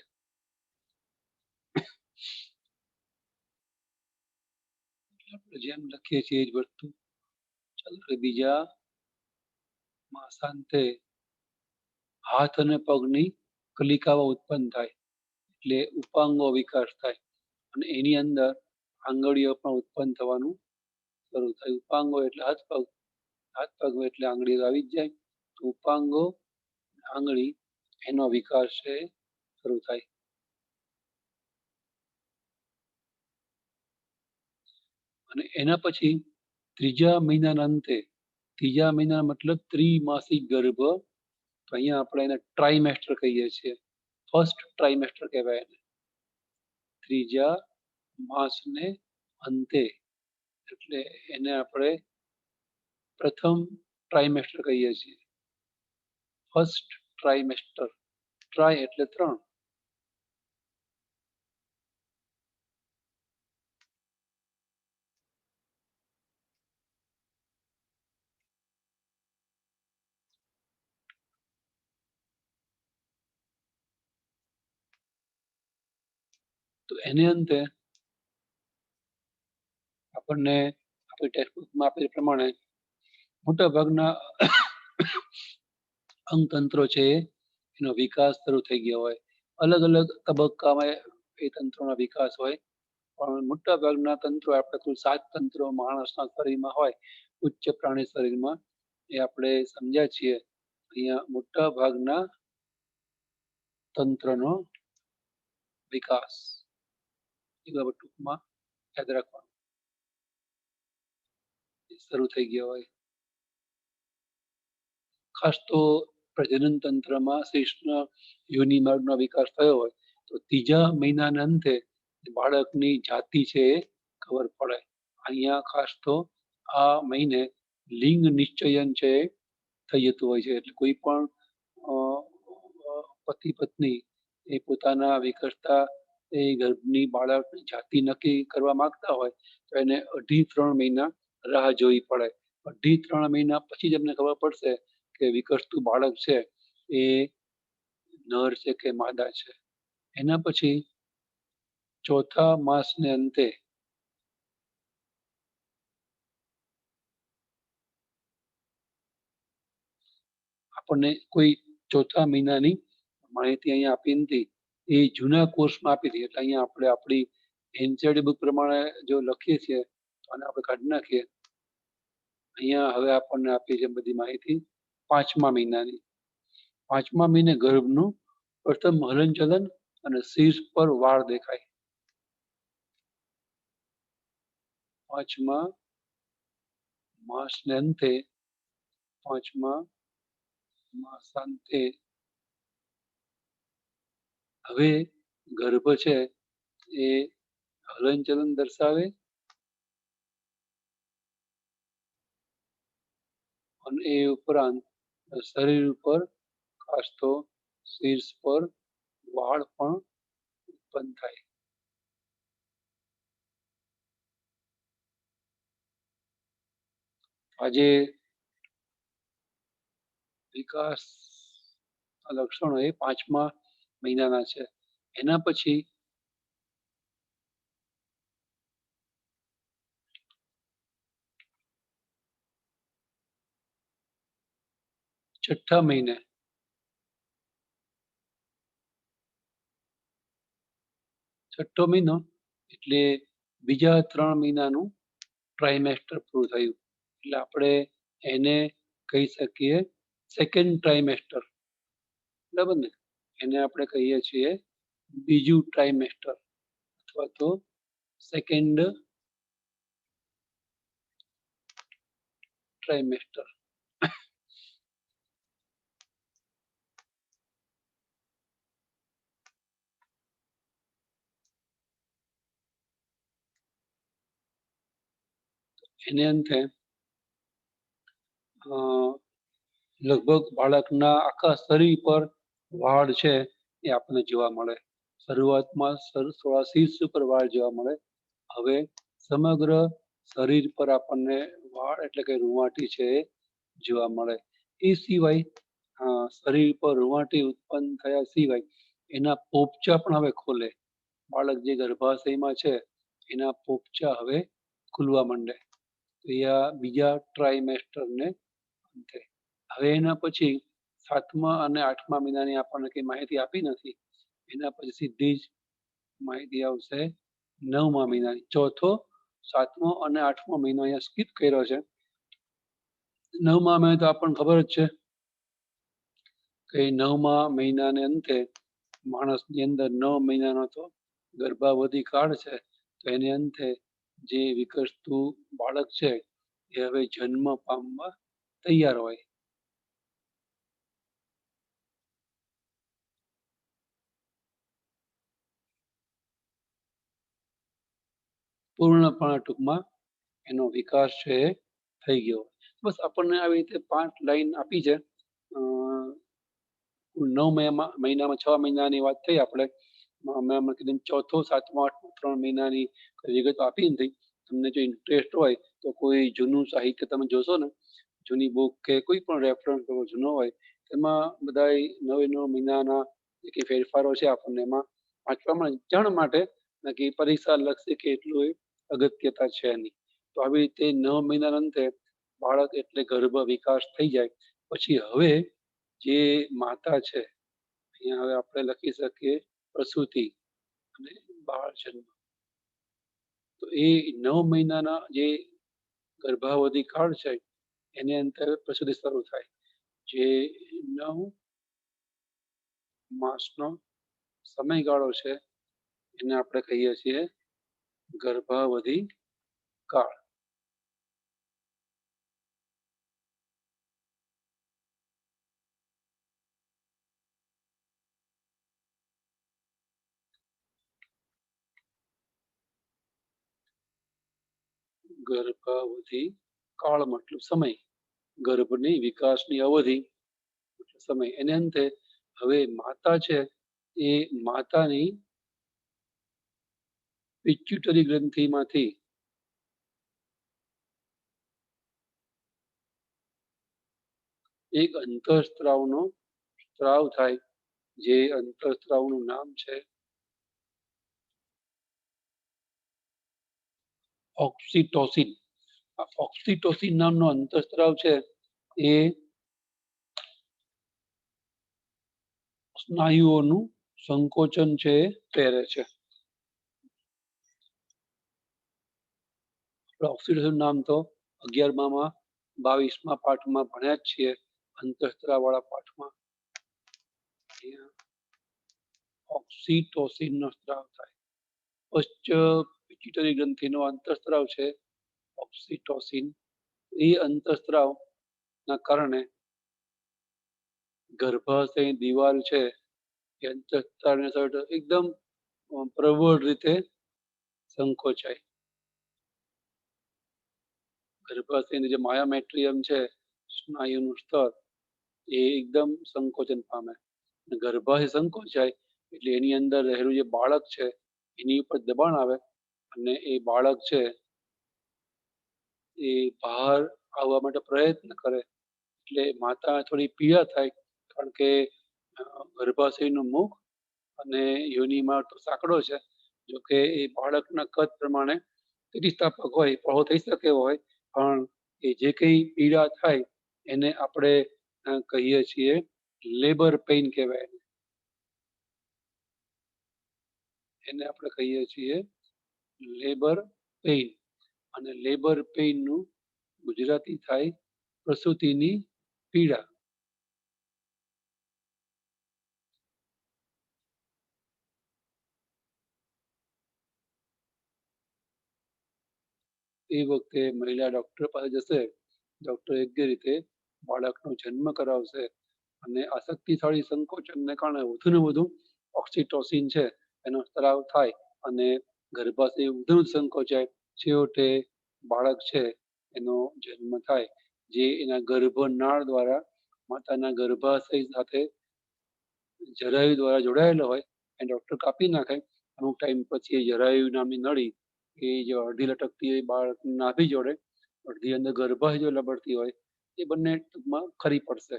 જેમ લખીએ છીએ એ જ વસ્તુ ચાલો. બીજા માસાંતે હાથ અને પગની કલિકાઓ ઉત્પન્ન થાય એટલે ઉપાંગો વિકાસ થાય અને એની અંદર આંગળીઓ પણ ઉત્પન્ન થવાનું શરૂ થાય. ઉપાંગો એટલે હાથ પગ એટલે આંગળીઓ આવી જ જાય. તો ઉપાંગો આંગળી એનો વિકાસ છે શરૂ થાય. અને એના પછી ત્રીજા મહિનાના અંતે, ત્રીજા મહિના મતલબ ત્રિમાસિક ગર્ભ, તો અહીંયા આપણે એને ટ્રાઇમેસ્ટર કહીએ છીએ. ફર્સ્ટ ટ્રાઇમેસ્ટર કહેવાય એને. ત્રીજા માસને અંતે, એટલે એને આપણે પ્રથમ ટ્રાઇમેસ્ટર કહીએ છીએ. First trimester. ટ્રાય એટલે 3. તો એની અંતે આપણને આપણી ટેક્સ્ટબુકમાં આપેલ પ્રમાણે મોટા ભાગના અંગતંત્રો છે એનો વિકાસ શરૂ થઈ ગયો હોય. અલગ અલગ તબક્કામાં એ તંત્રોના વિકાસ હોય, પણ મોટા ભાગના તંત્રો, આપણે કુલ 7 તંત્રો માણસના શરીરમાં હોય, ઉચ્ચ પ્રાણી શરીરમાં, એ આપણે સમજ્યા છીએ. અહીંયા મોટા ભાગના તંત્રનો વિકાસ એ બાબત ટૂંકમાં યાદ રાખવાનું શરૂ થઈ ગયો હોય. ખાસ તો પ્રજનન તંત્રમાં શિશુના યોનિ માર્ગનો વિકાસ થયો હોય તો ત્રીજા મહિનાના અંતે બાળકની જાતિ છે એ ખબર પડે. અહીંયા ખાસ તો આ મહિને લિંગ નિશ્ચયન છે એ થઈ જતું હોય છે. એટલે કોઈ પણ પતિ પત્ની એ પોતાના વિકસતા એ ગર્ભની બાળકની જાતિ નક્કી કરવા માંગતા હોય તો એને 2.5-3 મહિના રાહ જોવી પડે. 2.5-3 મહિના પછી જ એમને ખબર પડશે કે વિકસતું બાળક છે એ નર છે કે માદા છે. એના પછી ચોથા માસને અંતે આપણને કોઈ ચોથા મહિનાની માહિતી અહીંયા આપી નથી, એ જૂના કોર્સમાં આપી હતી. એટલે અહીંયા આપણે આપણી એનસીઈઆરટી બુક પ્રમાણે જો લખીએ છીએ અને આપણે કાઢી નાખીએ, અહીંયા હવે આપણને આપી છે બધી માહિતી 5મા મહિનાની. 5મા મહિને ગર્ભનું પ્રથમ હલનચલન અને શીર્ષ પર વાળ દેખાય. 5મા માસને અંતે, 5મા માસાંતે હવે ગર્ભ છે એ હલનચલન દર્શાવે અને એ ઉપરાંત શરીર ઉપર, ખાસ તો શીર્ષ પર વાળ પણ ઉત્પન્ન થાય. આજે વિકાસ લક્ષણો એ 5મા મહિનાના છે. એના પછી 6ઠ્ઠા મહિને, 6ઠ્ઠો મહિનો એટલે બીજા 3 મહિનાનું ટ્રાઇમેસ્ટર પૂરું થયું. એટલે આપણે એને કહી શકીએ સેકન્ડ ટ્રાઇમેસ્ટર. બરાબર ને? એને આપણે કહીએ છીએ બીજું ટ્રાઇમેસ્ટર અથવા તો સેકન્ડ ટ્રાઇમેસ્ટર. એની અંતે લગભગ બાળકના આખા શરીર પર વાળ છે એ આપણને જોવા મળે. શરૂઆતમાં થોડા શીર્ષ ઉપર વાળ જોવા મળે. હવે સમગ્ર શરીર પર આપણને વાળ એટલે કે રૂંવાટી છે એ જોવા મળે. એ સિવાય શરીર પર રૂંવાટી ઉત્પન્ન થયા સિવાય એના પોપચા પણ હવે ખોલે. બાળક જે ગર્ભાશયમાં છે એના પોપચા હવે ખુલવા માંડે. તો એ આ બીજા ટ્રાઇમેસ્ટરને અંતે. હવે એના પછી 7મા અને 8મા મહિનાની આપણને કઈ માહિતી આપી નથી. એના પછી સીધી જ માહિતી આવશે 9મા મહિનાની. ચોથો, 7મો અને 8મો મહિનો અહીંયા સ્કીપ કર્યો છે. 9મા મહિને તો આપણને ખબર જ છે કે 9મા મહિનાને અંતે માણસની અંદર 9 મહિનાનો તો ગર્ભાવધિ કાળ છે. તો એની અંતે જે વિકસતું બાળક છે એ હવે જન્મ પામવા તૈયાર હોય. પૂર્ણપણે ટૂંકમાં એનો વિકાસ છે એ થઈ ગયો. બસ આપણને આવી રીતે 5 લાઈન આપી છે. 9 મહિનામાં 6 મહિનાની વાત થઈ આપણે. મેં હમણાં કીધું ચોથો, સાતમો, આઠમો 3 મહિનાની વિગત આપી નથી. તમને જો ઇન્ટરેસ્ટ હોય તો કોઈ જૂનું સાહિત્ય તમે જોશો ને, જૂની બુક કે કોઈ પણ રેફરન્સ જૂનો હોય, એમાં બધાય 9 મહિનાના જે ફેરફારો છે આપણને એમાં વાંચવામાં જાણ માટે કે પરીક્ષા લક્ષી કે એટલું અગત્યતા છે નહીં. તો આવી રીતે 9 મહિનાના અંતે બાળક એટલે ગર્ભ વિકાસ થઈ જાય પછી હવે જે માતા છે, અહીંયા હવે આપણે લખી શકીએ પ્રસૂતિ અને બાળ જન્મ. તો એ 9 મહિનાના જે ગર્ભાવધિ કાળ છે એની અંતર પ્રસૂતિ શરૂ થાય. જે 9 માસનો સમયગાળો છે એને આપણે કહીએ છીએ ગર્ભાવધિ કાળ. ગર્ભાવધિ કાળ મતલબ સમય, ગર્ભની વિકાસની અવધિ સમય. એને અંતે હવે માતા છે એ માતાની પિટ્યુટરી ગ્રંથિમાંથી એક અંતઃસ્ત્રાવનો સ્ત્રાવ થાય, જે અંતઃસ્ત્રાવનું નામ છે ઓક્સિટોસિન. આ ઓક્સિટોસિન નામનો અંતઃસ્ત્રાવ છે એ સ્નાયુઓનું સંકોચન છે એ પ્રેરે છે. ઓક્સિટોસિન નામ તો 11મા 22મા પાઠમાં ભણ્યા જ છીએ, અંતઃસ્ત્રાવ વાળા પાઠમાં. ઓક્સિટોસિન નો સ્ત્રાવ થાય. ઉચ્ચ પિટ્યુટરી ગ્રંથિનો અંતઃસ્ત્રાવ છે ઓક્સિટોસિન. એ અંતઃસ્ત્રાવ ના કારણે ગર્ભાશયની દિવાલ છે એ અંતઃસ્ત્રાવને એકદમ પ્રબળ રીતે સંકોચાય. ગર્ભાશયની જે માયોમેટ્રિયમ છે, સ્નાયુનું સ્તર, એ એકદમ સંકોચન પામે. ગર્ભાશય સંકોચાય એટલે એની અંદર રહેલું જે બાળક છે એની ઉપર દબાણ આવે અને એ બાળક છે એ બહાર આવવા માટે પ્રયત્ન કરે. એટલે માતા થોડી પીડા થાય, કારણ કે ગર્ભાશયનું મુખ અને યોનિમાં તો સાંકડો છે. જોકે એ બાળકના કદ પ્રમાણે સ્થિતિસ્થાપક હોય, પહોળો થઈ શકે એવો હોય, પણ એ જે કંઈ પીડા થાય એને આપણે કહીએ છીએ લેબર પેઇન કહેવાય. એને આપણે કહીએ છીએ લેબર પેઇન. અને લેબર પેઇનનું ગુજરાતી થાય પ્રસૂતિની પીડા. એ વખતે મહિલા ડોક્ટર પાસે જશે. ડોક્ટર યોગ્ય રીતે બાળકનો જન્મ કરાવશે અને આ શક્તિશાળી સંકોચનને કારણે વધુ ને વધુ ઓક્સિટોસિન છે એનો સ્ત્રાવ થાય અને ગર્ભાશય વધુ સંકોચાય. છેવટે બાળક છે એનો જન્મ થાય, જે એના ગર્ભનાળ દ્વારા માતાના ગર્ભાશય સાથે જરાયુ દ્વારા જોડાયેલો હોય. એ ડોક્ટર કાપી નાખે. અમુક ટાઈમ પછી એ જરાયુ નામની નળી એ જે અડધી લટકતી હોય બાળક નાભી જોડે, અડધી અંદર ગર્ભાશય જો લબડતી હોય, એ બંને ટૂંકમાં ખરી પડશે.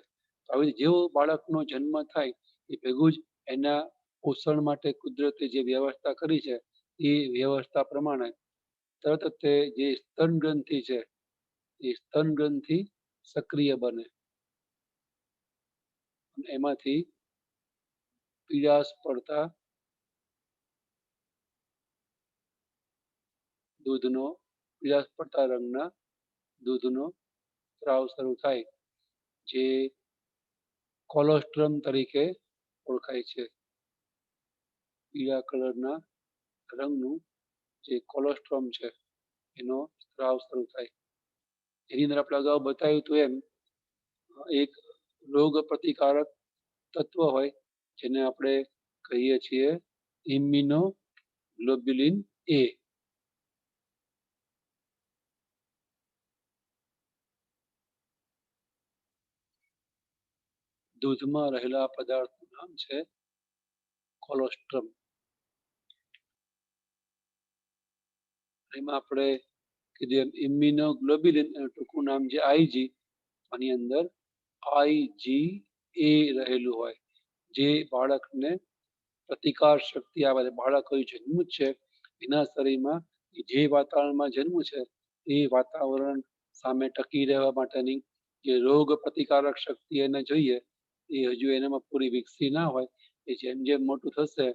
આવી જેવો બાળકનો જન્મ થાય એ ભેગું જ એના પોષણ માટે કુદરતે જે વ્યવસ્થા કરી છે એ વ્યવસ્થા પ્રમાણે તરત જ તે જે સ્તન ગ્રંથિ છે એ સ્તન ગ્રંથિ સક્રિય બને. એમાંથી પીળાશ પડતા દૂધનો, પીળાશ પડતા રંગના દૂધનો સ્ત્રાવ શરૂ થાય, જે કોલોસ્ટ્રમ તરીકે ઓળખાય છે. પીળા કલરના રંગનું જે કોલોસ્ટ્રમ છે એનો સ્ત્રાવ શરૂ થાય. એની અંદર આપણે અગાઉ બતાવ્યું હતું એમ એક રોગ પ્રતિકારક તત્વ હોય જેને આપણે કહીએ છીએ ઇમ્યુનોગ્લોબ્યુલિન એ. દૂધમાં રહેલા પદાર્થનું નામ છે કોલોસ્ટ્રમ. એમાં આપણે કીધું ઇમ્યુનોગ્લોબ્યુલિન એનું ટૂંકું નામ છે આઈજી. આની અંદર આઈજી એ રહેલું હોય જે બાળકને પ્રતિકાર શક્તિ આવે. બાળક કોઈ જન્મ્યું છે એના શરીરમાં જે વાતાવરણમાં જન્મ્યું છે એ વાતાવરણ સામે ટકી રહેવા માટેની જે રોગ પ્રતિકારક શક્તિ એને જોઈએ એ હજુ એનામાં પૂરી વિકસી ના હોય. એ જેમ જેમ મોટું થશે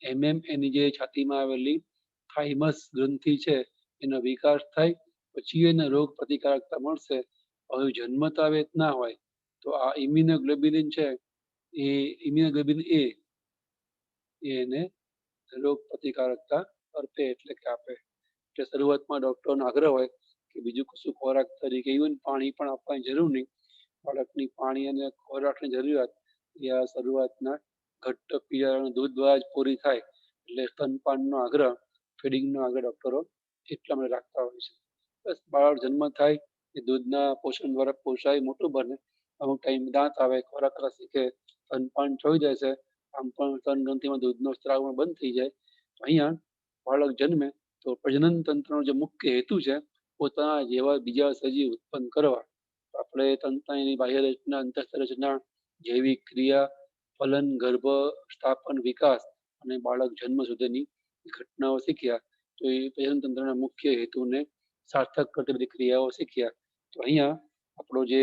એમ એમ એની જે છાતીમાં આવેલી થાઇમસ ગ્રંથિ છે એનો વિકાસ થાય, પછી એને રોગ પ્રતિકારકતા મળશે. હવે જન્મતા વેત ના હોય તો આ ઇમ્યુનોગ્લોબ્યુલિન છે એ ઇમ્યુનોગ્લોબ્યુલિન એ એને રોગ પ્રતિકારકતા અર્પે એટલે કે આપે. એટલે શરૂઆતમાં ડોક્ટરનો આગ્રહ હોય કે બીજું કશું ખોરાક તરીકે ઇવન પાણી પણ આપવાની જરૂર નહીં. બાળકની પાણી અને ખોરાકની જરૂરિયાત એ આ શરૂઆતના ઘટ્ટ પીળા દૂધ દ્વારા જ પૂરી થાય. એટલે સ્તનપાનનો આગ્રહ, ફીડિંગનો આગ્રહ ડોક્ટરો એટલા માટે રાખતા હોય છે. બસ બાળક જન્મ થાય એ દૂધના પોષણ દ્વારા પોષાય, મોટું બને, અમુક ટાઈમ દાંત આવે, ખોરાક શીખે, સ્તનપાન છોડી દે છે, આમ પણ સ્તન ગ્રંથિમાં દૂધનો સ્ત્રાવ બંધ થઈ જાય. અહીંયા બાળક જન્મે તો પ્રજનન તંત્રનો જે મુખ્ય હેતુ છે પોતાના જેવા બીજા સજીવ ઉત્પન્ન કરવા. આપણે તંત્રની બાહ્ય રચના, અંતસ્થ રચના, જૈવિક ક્રિયા, ફલન, ગર્ભ સ્થાપન, વિકાસ અને બાળક જન્મ સુધીની ઘટનાઓ શીખ્યા. તો એ પ્રજનન તંત્રના મુખ્ય હેતુને સાર્થક કરતી બધી ક્રિયાઓ શીખ્યા. તો અહીંયા આપણો જે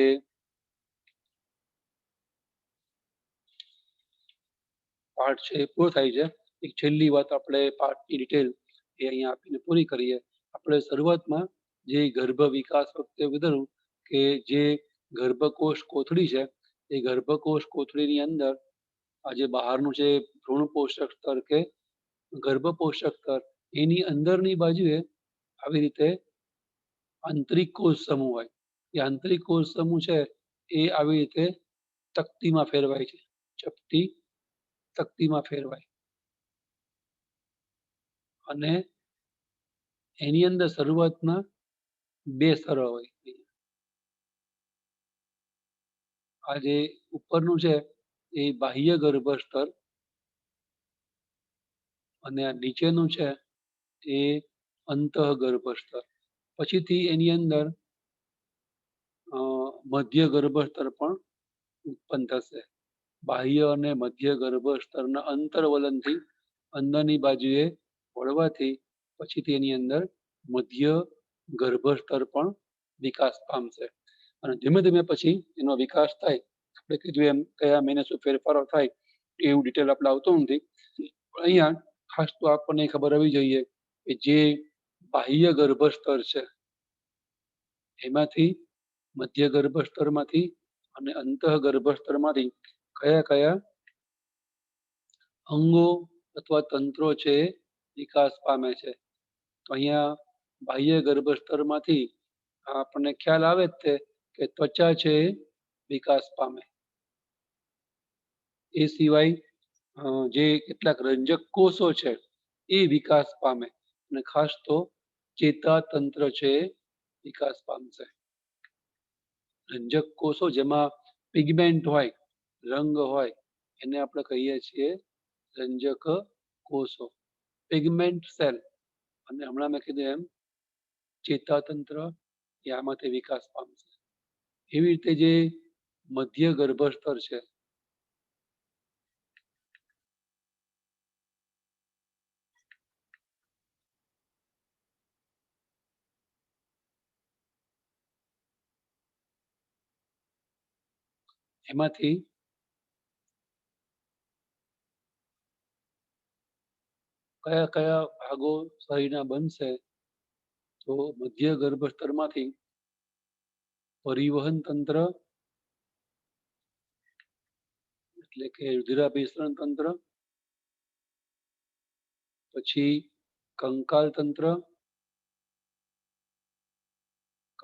પાઠ છે એ પૂરો થાય છે. એક છેલ્લી વાત આપણે પાઠની ડિટેલ એ અહીંયા આપીને પૂરી કરીએ. આપણે શરૂઆતમાં જે ગર્ભ વિકાસ વખતે કીધું કે જે ગર્ભકોષ કોથળી છે એ ગર્ભકોષ કોથળીની અંદર આ જે બહારનું છે ભ્રૂણ પોષક સ્તર કે ગર્ભ પોષક સ્તર એની અંદરની બાજુએ આવી રીતે આંતરિક કોષ સમૂહ હોય. એ આંતરિક કોષ સમૂહ છે એ આવી રીતે તકતીમાં ફેરવાય છે, ચપટી તકતીમાં ફેરવાય અને એની અંદર શરૂઆતમાં બે સ્તરો હોય. આ જે ઉપરનું છે એ બાહ્ય ગર્ભ સ્તર અને આ નીચેનું છે એ અંતઃ ગર્ભ સ્તર. પછીથી એની અંદર મધ્ય ગર્ભ સ્તર પણ ઉત્પન્ન થશે. બાહ્ય અને મધ્ય ગર્ભ સ્તરના અંતરવલનથી અંદરની બાજુએ વળવાથી પછીથી એની અંદર મધ્ય ગર્ભ સ્તર પણ વિકાસ પામશે. અને ધીમે ધીમે પછી એનો વિકાસ થાય. આપણે કીધું એમ કયા મહિને શું ફેરફારો થાય એવું ડિટેલ આપણે આવતો નથી. અહીંયા ખાસ તો આપણને ખબર હોવી જોઈએ કે જે બાહ્ય ગર્ભ સ્તર છે એમાંથી મધ્ય ગર્ભ સ્તરમાંથી અને અંતઃ ગર્ભ સ્તરમાંથી કયા કયા અંગો અથવા તંત્રો છે વિકાસ પામે છે. તો અહીંયા બાહ્ય ગર્ભ સ્તરમાંથી આપણને ખ્યાલ આવે જ કે ત્વચા છે વિકાસ પામે. એ સિવાય જે કેટલાક રંજક કોષો છે એ વિકાસ પામે અને ખાસ તો ચેતાતંત્ર છે વિકાસ પામશે. રંજક કોષો જેમાં પિગમેન્ટ હોય, રંગ હોય, એને આપણે કહીએ છીએ રંજક કોષો, પિગમેન્ટ સેલ. અને હમણાં મેં કીધું એમ ચેતાતંત્ર એ આમાંથી વિકાસ પામશે. એવી રીતે જે મધ્ય ગર્ભ સ્તર છે એમાંથી કયા કયા ભાગો શરીરના બનશે. તો મધ્ય ગર્ભ સ્તરમાંથી પરિવહન તંત્ર એટલે કે રુધિરાભિસરણ તંત્ર, પછી કંકાલ તંત્ર,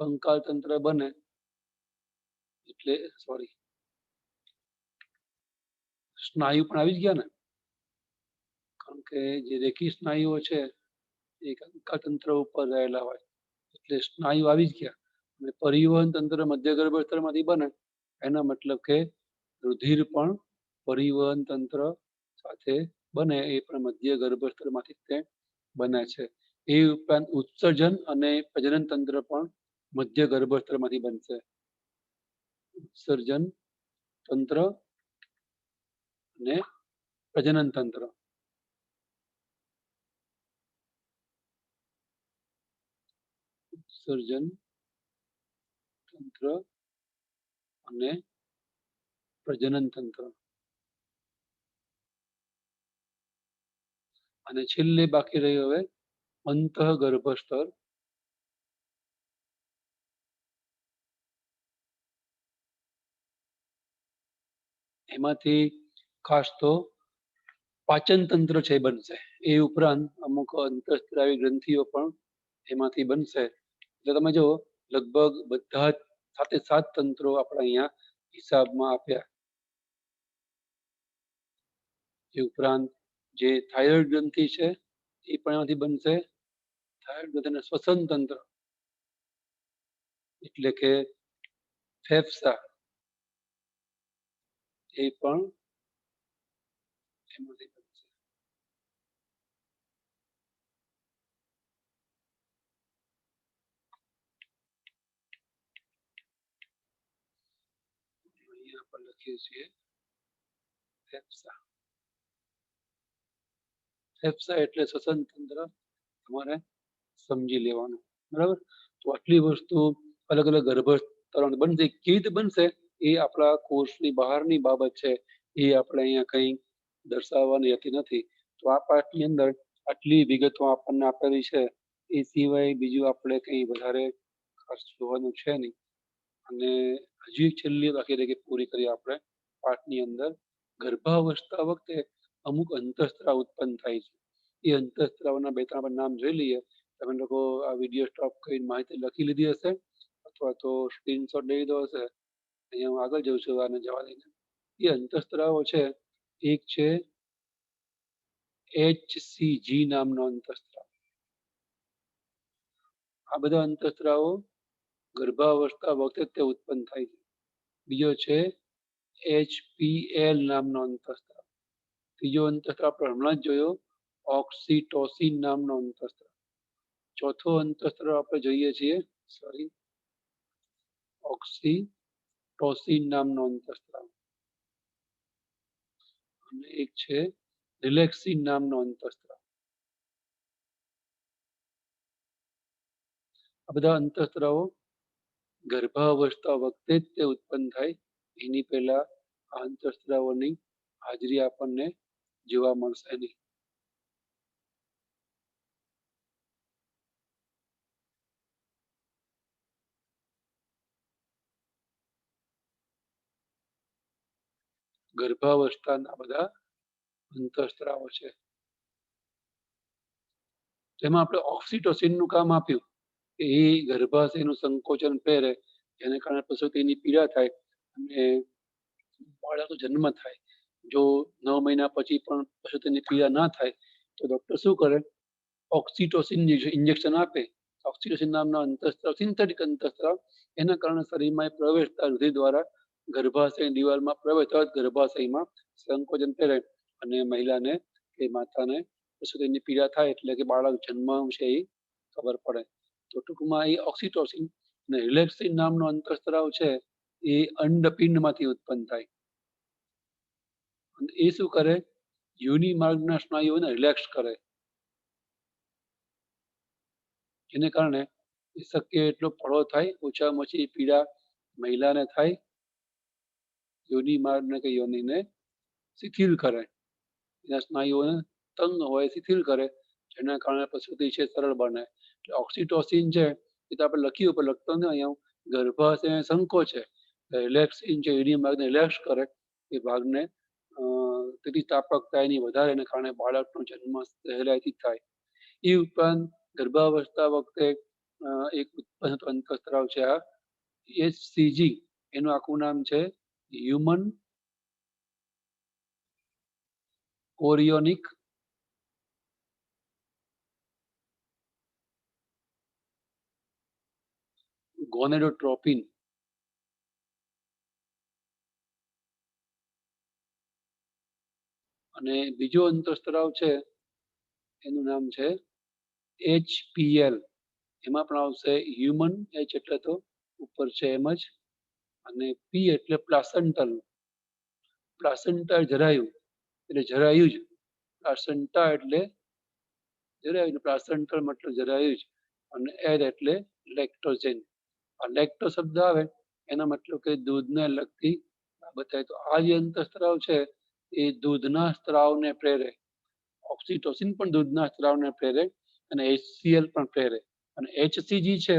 કંકાલ તંત્ર બને એટલે સોરી સ્નાયુ પણ આવી જ ગયા ને, કારણ કે જે રેખી સ્નાયુઓ છે એ કંકાલ તંત્ર ઉપર રહેલા હોય એટલે સ્નાયુ આવી જ ગયા. અને પરિવહન તંત્ર મધ્ય ગર્ભસ્તરમાંથી બને એના મતલબ કે રુધિર પણ પરિવહન તંત્ર સાથે બને એ પણ મધ્ય ગર્ભસ્તરમાંથી તે બને છે. એ ઉપરાંત ઉત્સર્જન અને પ્રજનન તંત્ર પણ મધ્ય ગર્ભસ્તરમાંથી બનશે. ઉત્સર્જન તંત્ર અને પ્રજનન તંત્ર. ઉત્સર્જન તંત્ર અને પ્રજનન તંત્ર. અને છેલ્લે બાકી રહ્યું હવે અંતઃગર્ભસ્તર. એમાંથી ખાસ તો પાચન તંત્ર છે બનશે. એ ઉપરાંત અમુક અંતઃસ્ત્રાવી ગ્રંથિઓ પણ એમાંથી બનશે. એટલે તમે જો લગભગ બધા જ 7 તંત્રો આપણે અહીંયા હિસાબમાં આપ્યા. એ ઉપરાંત જે થાઇરોઇડ ગ્રંથિ છે એ પણ એમાંથી બનશે. થાઇરોઇડ ગ્રંથિના શ્વસન તંત્ર એટલે કે ફેફસા એ પણ એમાંથી બનશે. અહીંયા પર લખીએ છીએ ફેફસા. ફેફસા એટલે શ્વસન તંત્ર તમારે સમજી લેવાનું, બરાબર. તો આટલી વસ્તુ અલગ અલગ ગર્ભસ્તરણ બનશે. કેવી રીતે બનશે એ આપણા કોર્સની બહારની બાબત છે. એ આપણે અહીંયા કંઈ દર્શાવવાની હતી નથી. તો આ પાઠની અંદર આટલી વિગતો આપણને આપેલી છે. એ સિવાય બીજું આપણે કંઈ વધારે ખાસ જોવાનું છે નહીં. અને હજી છેલ્લી બાકી રહી કે પૂરી કરી આપણે પાઠની અંદર ગર્ભાવસ્થા વખતે અમુક અંતઃસ્ત્રાવ ઉત્પન્ન થાય છે. એ અંતઃસ્ત્રાવના 2-3 નામ જોઈ લઈએ. તમે લોકો આ વિડીયો સ્ટોપ કરીને માહિતી લખી લીધી હશે અથવા તો સ્ક્રીનશોટ લઈ લીધો હશે. અહીંયા હું આગળ જઉં છું આને જવા દઈને. એ અંતઃસ્ત્રાવો છે, એક છે HCG નામનો અંતઃસ્ત્રાવ. આ બધા અંતઃસ્ત્રાવો ગર્ભાવસ્થા વખતે તે ઉત્પન્ન થાય છે. બીજો છે HPL નામનો અંતઃસ્ત્રાવ. ત્રીજો અંતઃસ્ત્રાવ આપણે હમણાં જ જોયો ઓક્સિટોસિન નામનો અંતઃસ્ત્રાવ. ચોથો અંતઃસ્ત્રાવ આપણે જોઈએ છીએ ઓક્સિટોસિન નામનો અંતઃસ્ત્રાવ. અને એક છે રિલેક્સિન નામનો અંતઃસ્ત્રાવ. આ બધા અંતઃસ્ત્રાવો ગર્ભાવસ્થા વખતે જ તે ઉત્પન્ન થાય. એની પહેલા આ અંતઃસ્ત્રાવોની હાજરી આપણને જોવા મળશે નહીં. ગર્ભાવસ્થાના બધા અંતઃસ્ત્રાવો છે. તેમાં આપણે ઓક્સિટોસિન નું કામ આપ્યું કે એ ગર્ભાશયનું સંકોચન પહેરે જેને કારણે પ્રસૂતિની પીડા થાય અને બાળકનો જન્મ થાય. જો 9 મહિના પછી પણ પ્રસૂતિની પીડા ના થાય તો ડોક્ટર શું કરે, ઓક્સિટોસિન ઇન્જેક્શન આપે. ઓક્સિટોસિન નામના અંતઃસ્ત્રાવ સિન્થેટિક અંતઃસ્ત્રાવ એના કારણે શરીરમાં પ્રવેશતા રુધિર દ્વારા ગર્ભાશય દિવાલમાં પ્રવેશતા ગર્ભાશયમાં સંકોચન કરે અને મહિલાને કે માતાને પ્રસૂતિની પીડા થાય એટલે કે બાળક જન્મ છે એ ખબર પડે. તો ટૂંકમાં એ ઓક્સિટોસિન અને રિલેક્સિન નામનો અંતઃસ્ત્રાવ છે એ અંડપિંડમાંથી ઉત્પન્ન થાય. અને એ શું કરે, યોનિ માર્ગના સ્નાયુઓને રિલેક્સ કરે. જેને કારણે શક્ય એટલો પડો થાય, ઓછામાં ઓછી પીડા મહિલાને થાય. યોનિ માર્ગને કે યોનિને શિથિલ કરે, એના સ્નાયુઓને તંગ હોય શિથિલ કરે, જેના કારણે પ્રસૂતિ છે સરળ બને. એટલે ઓક્સિટોસિન છે એ તો આપણે લખ્યું પણ લખતો નથી અહીંયા. ગર્ભાશય સંકોચે, રિલેક્સિન છે યોનિ માર્ગને રિલેક્સ કરે. એ ભાગને સ્થિતિસ્થાપકતા એની વધારે એને કારણે બાળકનો જન્મ સહેલાઈથી થાય. એ ઉપરાંત ગર્ભાવસ્થા વખતે એક ઉત્પન્ન થતો અંતઃસ્ત્રાવ છે આ HCG. એનું આખું નામ છે હ્યુમન કોરિયોનિક ગોનેડોટ્રોપિન. અને બીજો અંતઃસ્ત્રાવ છે એનું નામ છે HPL. એમાં પણ આવશે હ્યુમન, H એટલે તો ઉપર છે એમ જ, અને P એટલે પ્લાસન્ટલ. પ્લાસન્ટા જરાયું એટલે જરાયું જ, પ્લાસન્ટા એટલે જરાયું, પ્લાસન્ટલ મતલબ જરાયું જ, અને એર એટલે લેક્ટોજેન. આ લેક્ટો શબ્દ આવે એનો મતલબ કે દૂધને લગતી બાબત. તો આ જે અંતઃસ્ત્રાવ છે એ દૂધના સ્ત્રાવને પ્રેરે. ઓક્સિટોસિન પણ દૂધના સ્ત્રાવને પ્રેરે અને HCl પણ પ્રેરે. અને HCG છે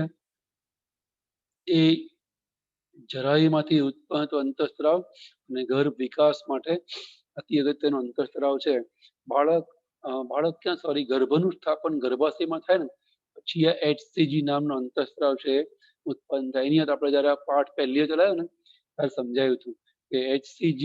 એ જરાયુમાંથી ઉત્પન્ન થતો અંતઃસ્ત્રાવ અને ગર્ભ વિકાસ માટે અતિ અગત્યનો અંતઃસ્ત્રાવ છે. બાળક ક્યાં સોરી ગર્ભનું સ્થાપન ગર્ભાશયમાં થાય ને પછી આ HCG નામનો અંતઃસ્ત્રાવ છે ઉત્પન્ન થાય. એની આપણે જયારે પાઠ પહેલી ચલાવ્યો ને ત્યારે સમજાયું હતું કે HCG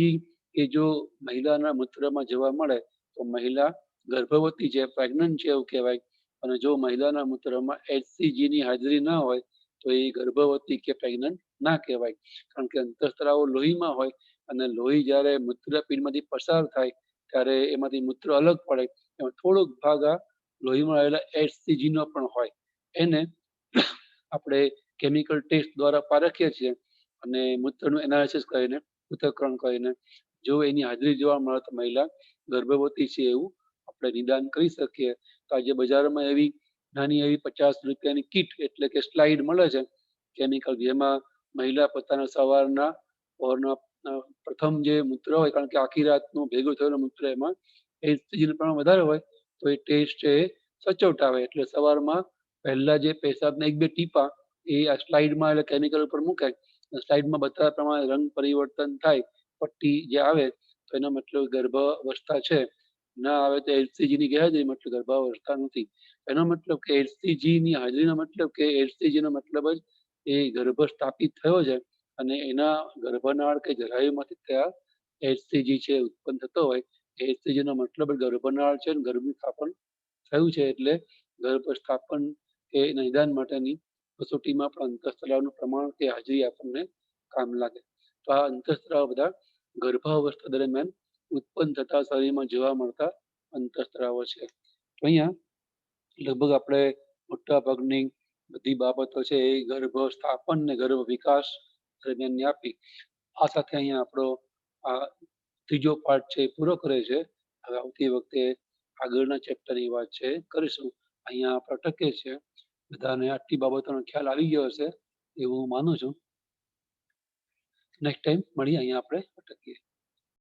એ જો મહિલાના મૂત્રમાં જોવા મળે તો મહિલા ગર્ભવતી છે, પ્રેગ્નન્ટ છે એવું કહેવાય. અને જો મહિલાના મૂત્રમાં HCG ની હાજરી ના હોય તો એ ગર્ભવતી કે પ્રેગ્નન્ટ ના કહેવાય. કારણ કે અંતઃસ્ત્રાવો લોહીમાં હોય અને લોહી જ્યારે મૂત્રપિંડમાંથી પસાર થાય ત્યારે એમાંથી મૂત્ર અલગ પડે, એમાં થોડોક ભાગ આ લોહીમાં આવેલા HCG નો પણ હોય. એને આપણે કેમિકલ ટેસ્ટ દ્વારા પારખીએ છીએ અને મૂત્રનું એનાલિસિસ કરીને પૃથ્થકરણ કરીને જો એની હાજરી જોવા મળે તો મહિલા ગર્ભવતી છે એવું આપણે નિદાન કરી શકીએ. તો આજે બજારમાં એવી નાની એવી 50 રૂપિયાની કીટ એટલે કે સ્લાઇડ મળે છે કેમિકલ, જેમાં મહિલા પોતાના સવારના પ્રથમ જે મૂત્ર હોય, કારણ કે આખી રાતનું ભેગું થયેલું મૂત્ર એમાં HCG નું પ્રમાણ વધારે હોય તો એ ટેસ્ટ છે એ સચોટ આવે. એટલે સવારમાં પહેલા જે પેશાબના 1-2 ટીપા એ આ સ્લાઇડમાં એટલે કેમિકલ ઉપર મુકાય, સ્લાઇડમાં બતાવ્યા પ્રમાણે રંગ પરિવર્તન થાય, પટ્ટી જે આવે તો એનો મતલબ ગર્ભાવસ્થા છે. ના આવે તો HCG ની ગેરહાજરી મતલબ ગર્ભાવસ્થા નથી. એનો મતલબ કે HCG ની હાજરીનો મતલબ કે HCG નો મતલબ જ એ ગર્ભ સ્થાપિત થયો છે અને એના ગર્ભનાળ કે જરાયુમાંથી ત્યાં HCG છે ઉત્પન્ન થતો હોય. HCG નો મતલબ ગર્ભનાળ છે, ગર્ભનું સ્થાપન થયું છે. એટલે ગર્ભ સ્થાપન કે નિદાન માટેની કસોટીમાં પણ અંતઃસ્ત્રાવનું પ્રમાણ કે હાજરી આપણને કામ લાગે. તો આ અંતઃસ્ત્રાવ બધા ગર્ભાવસ્થા દરમિયાન ઉત્પન્ન થતા શરીરમાં જોવા મળતા અંતઃસ્ત્રાવો છે. તો અહીંયા લગભગ આપણે મોટા ભાગની બધી બાબતો છે એ ગર્ભ સ્થાપન ને ગર્ભ વિકાસ દરમિયાન આપી. આ સાથે અહીંયા આપણો આ ત્રીજો પાઠ છે એ પૂરો કરે છે. હવે આવતી વખતે આગળના ચેપ્ટરની વાત છે કરીશું. અહીંયા આપણે અટકીએ છીએ. બધાને આટલી બાબતોનો ખ્યાલ આવી ગયો હશે એવું હું માનું છું. નેક્સ્ટ ટાઈમ મળીએ. અહીંયા આપણે અટકીએ.